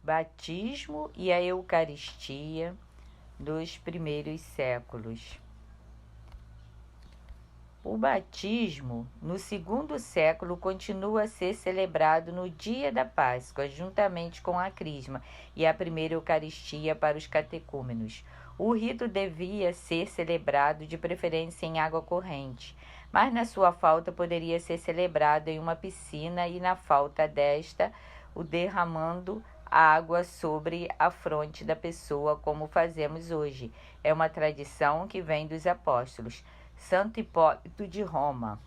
Batismo e a Eucaristia dos primeiros séculos. O batismo, no segundo século, continua a ser celebrado no dia da Páscoa, juntamente com a Crisma e a primeira Eucaristia para os catecúmenos. O rito devia ser celebrado de preferência em água corrente, mas na sua falta poderia ser celebrado em uma piscina e na falta desta, o derramando água sobre a fronte da pessoa, como fazemos hoje. É uma tradição que vem dos apóstolos. Santo Hipólito de Roma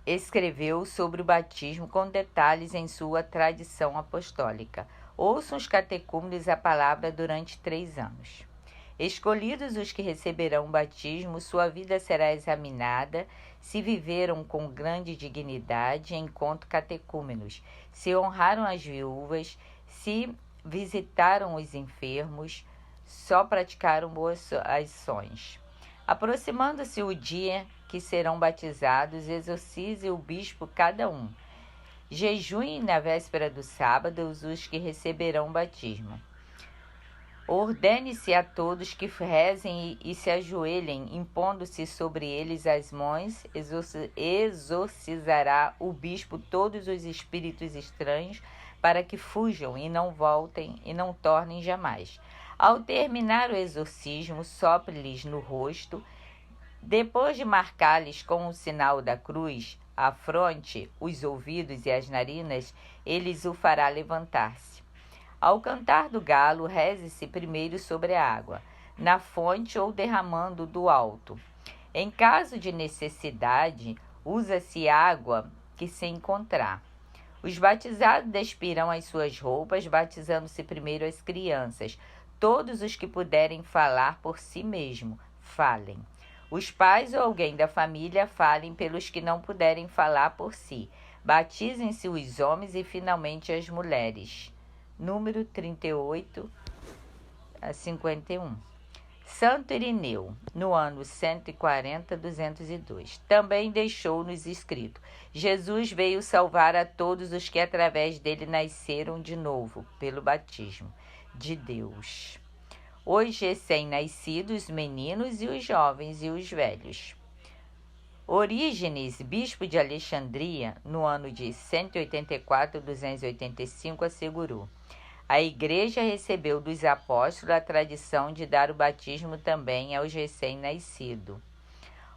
escreveu sobre o batismo com detalhes em sua tradição apostólica. Ouçam os catecúmenos a palavra durante 3 anos. Escolhidos os que receberão o batismo, sua vida será examinada, se viveram com grande dignidade enquanto catecúmenos, se honraram as viúvas, se visitaram os enfermos, só praticaram boas ações. Aproximando-se o dia que serão batizados, exorcize o bispo cada um. Jejuem na véspera do sábado os que receberão o batismo. Ordene-se a todos que rezem e se ajoelhem, impondo-se sobre eles as mãos, exorcizará o bispo todos os espíritos estranhos, para que fujam e não voltem e não tornem jamais. Ao terminar o exorcismo, sopre-lhes no rosto, depois de marcar-lhes com o sinal da cruz, a fronte, os ouvidos e as narinas, eles o fará levantar-se. Ao cantar do galo, reze-se primeiro sobre a água, na fonte ou derramando do alto. Em caso de necessidade, usa-se água que se encontrar. Os batizados despiram as suas roupas, batizando-se primeiro as crianças. Todos os que puderem falar por si mesmo, falem. Os pais ou alguém da família falem pelos que não puderem falar por si. Batizem-se os homens e finalmente as mulheres. Número 38 a 51. Santo Irineu, no ano 140-202, também deixou-nos escrito: Jesus veio salvar a todos os que através dele nasceram de novo, pelo batismo de Deus. Os recém-nascidos, os meninos e os jovens e os velhos. Orígenes, bispo de Alexandria, no ano de 184-285, assegurou: a Igreja recebeu dos apóstolos a tradição de dar o batismo também aos recém-nascidos.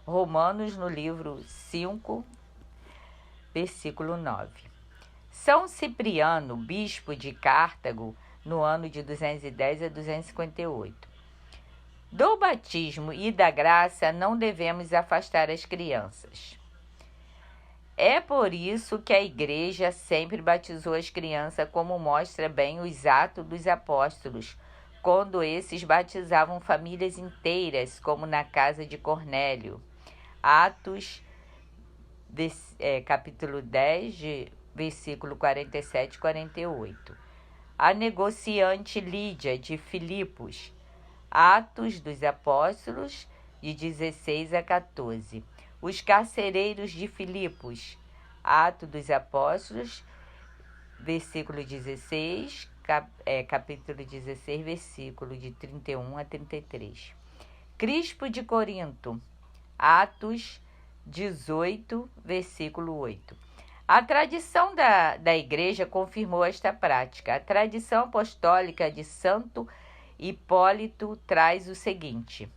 Romanos, no livro 5, versículo 9. São Cipriano, bispo de Cartago, no ano de 210 a 258. Do batismo e da graça não devemos afastar as crianças. É por isso que a Igreja sempre batizou as crianças, como mostra bem os Atos dos Apóstolos, quando esses batizavam famílias inteiras, como na casa de Cornélio. Atos, capítulo 10, versículo 47 e 48. A negociante Lídia de Filipos, Atos dos Apóstolos, de 16 a 14. Os carcereiros de Filipos, Atos dos Apóstolos, versículo 16, capítulo 16, versículo de 31 a 33. Crispo de Corinto, Atos 18, versículo 8. A tradição da Igreja confirmou esta prática. A tradição apostólica de Santo Hipólito traz o seguinte: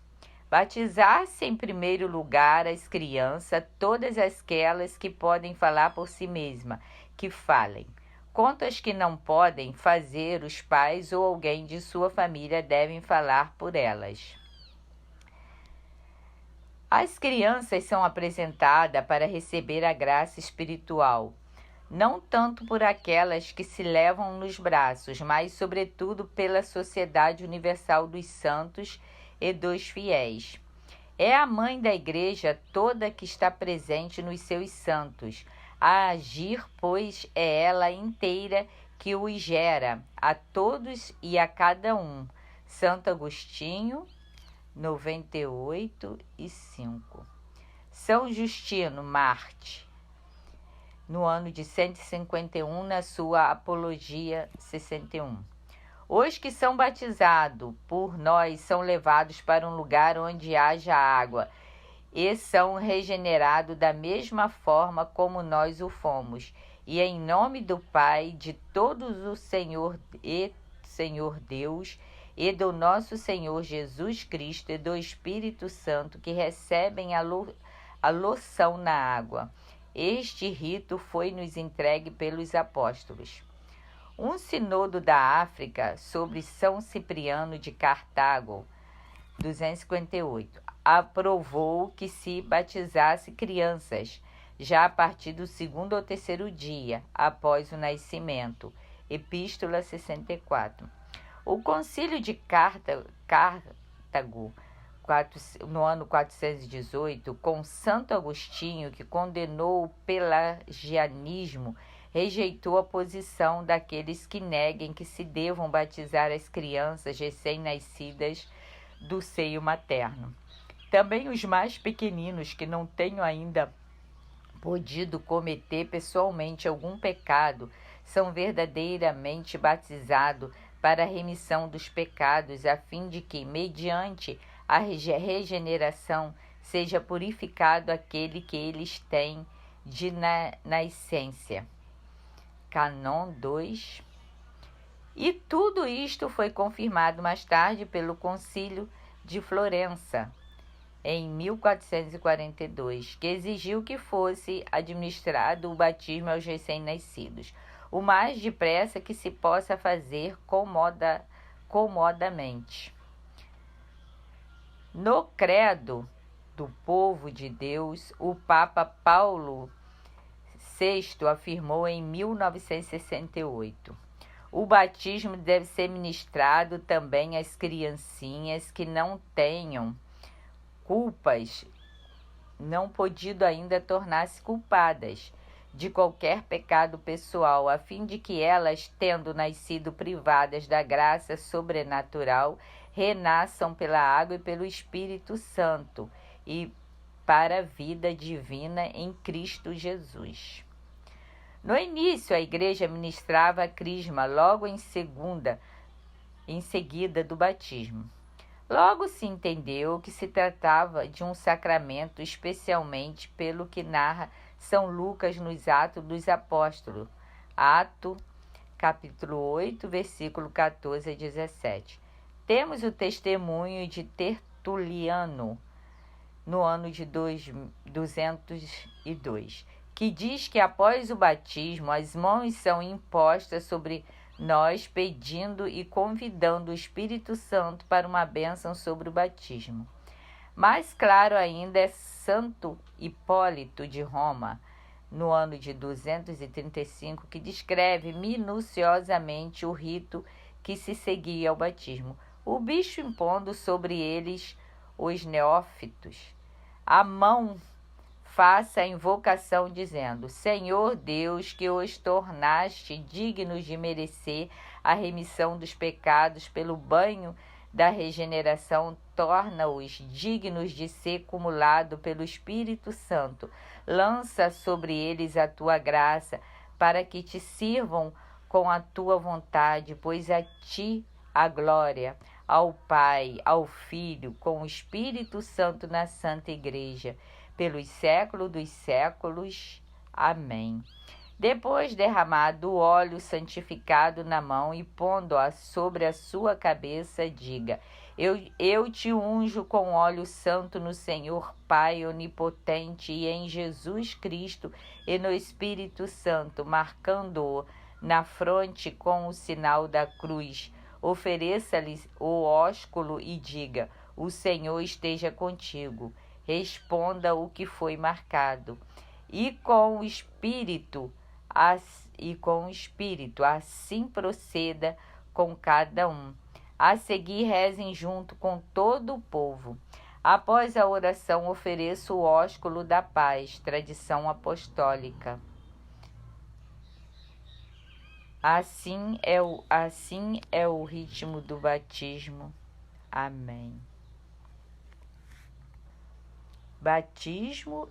batizar-se em primeiro lugar as crianças, todas aquelas que podem falar por si mesmas, que falem. Quanto às que não podem fazer, os pais ou alguém de sua família devem falar por elas. As crianças são apresentadas para receber a graça espiritual, não tanto por aquelas que se levam nos braços, mas sobretudo pela Sociedade Universal dos Santos e dos fiéis. É a mãe da Igreja toda que está presente nos seus santos, a agir, pois é ela inteira que os gera, a todos e a cada um. Santo Agostinho, 98 e 5. São Justino, Marte, no ano de 151, na sua Apologia 61. Os que são batizados por nós são levados para um lugar onde haja água e são regenerados da mesma forma como nós o fomos. E em nome do Pai, de todos o Senhor Deus, e do nosso Senhor Jesus Cristo e do Espírito Santo, que recebem a loção na água. Este rito foi-nos entregue pelos apóstolos. Um sinodo da África sobre São Cipriano de Cartago, 258, aprovou que se batizasse crianças, já a partir do 2º ou 3º dia após o nascimento. Epístola 64. O Concílio de Cartago, no ano 418, com Santo Agostinho, que condenou o pelagianismo, rejeitou a posição daqueles que neguem que se devam batizar as crianças recém-nascidas do seio materno. Também os mais pequeninos, que não tenham ainda podido cometer pessoalmente algum pecado, são verdadeiramente batizados para a remissão dos pecados, a fim de que, mediante a regeneração, seja purificado aquele que eles têm de nascença. Cânon 2. E tudo isto foi confirmado mais tarde pelo Concílio de Florença, em 1442, que exigiu que fosse administrado o batismo aos recém-nascidos, o mais depressa que se possa fazer comodamente. No credo do povo de Deus, o Papa Paulo VI afirmou em 1968: o batismo deve ser ministrado também às criancinhas que não tenham culpas, não podido ainda tornar-se culpadas de qualquer pecado pessoal, a fim de que elas, tendo nascido privadas da graça sobrenatural, renasçam pela água e pelo Espírito Santo e para a vida divina em Cristo Jesus. No início, a Igreja ministrava a crisma logo em seguida do batismo. Logo se entendeu que se tratava de um sacramento, especialmente pelo que narra São Lucas nos Atos dos Apóstolos, capítulo 8, versículo 14 a 17. Temos o testemunho de Tertuliano, no ano de 202, que diz que após o batismo as mãos são impostas sobre nós, pedindo e convidando o Espírito Santo para uma bênção sobre o batismo. Mais claro ainda é Santo Hipólito de Roma, no ano de 235, que descreve minuciosamente o rito que se seguia ao batismo, o bispo impondo sobre eles, os neófitos, a mão. Faça a invocação dizendo: Senhor Deus, que os tornaste dignos de merecer a remissão dos pecados pelo banho da regeneração, torna-os dignos de ser cumulado pelo Espírito Santo. Lança sobre eles a tua graça, para que te sirvam com a tua vontade, pois a ti a glória, ao Pai, ao Filho, com o Espírito Santo na Santa Igreja, pelos séculos dos séculos. Amém. Depois derramado o óleo santificado na mão e pondo-a sobre a sua cabeça, diga: eu te unjo com óleo santo no Senhor Pai onipotente e em Jesus Cristo e no Espírito Santo, marcando-o na fronte com o sinal da cruz. Ofereça-lhe o ósculo e diga: o Senhor esteja contigo. Responda o que foi marcado. E com o Espírito, assim proceda com cada um. A seguir, rezem junto com todo o povo. Após a oração, ofereço o ósculo da paz, tradição apostólica. Assim é o ritmo do batismo. Amém. Batismo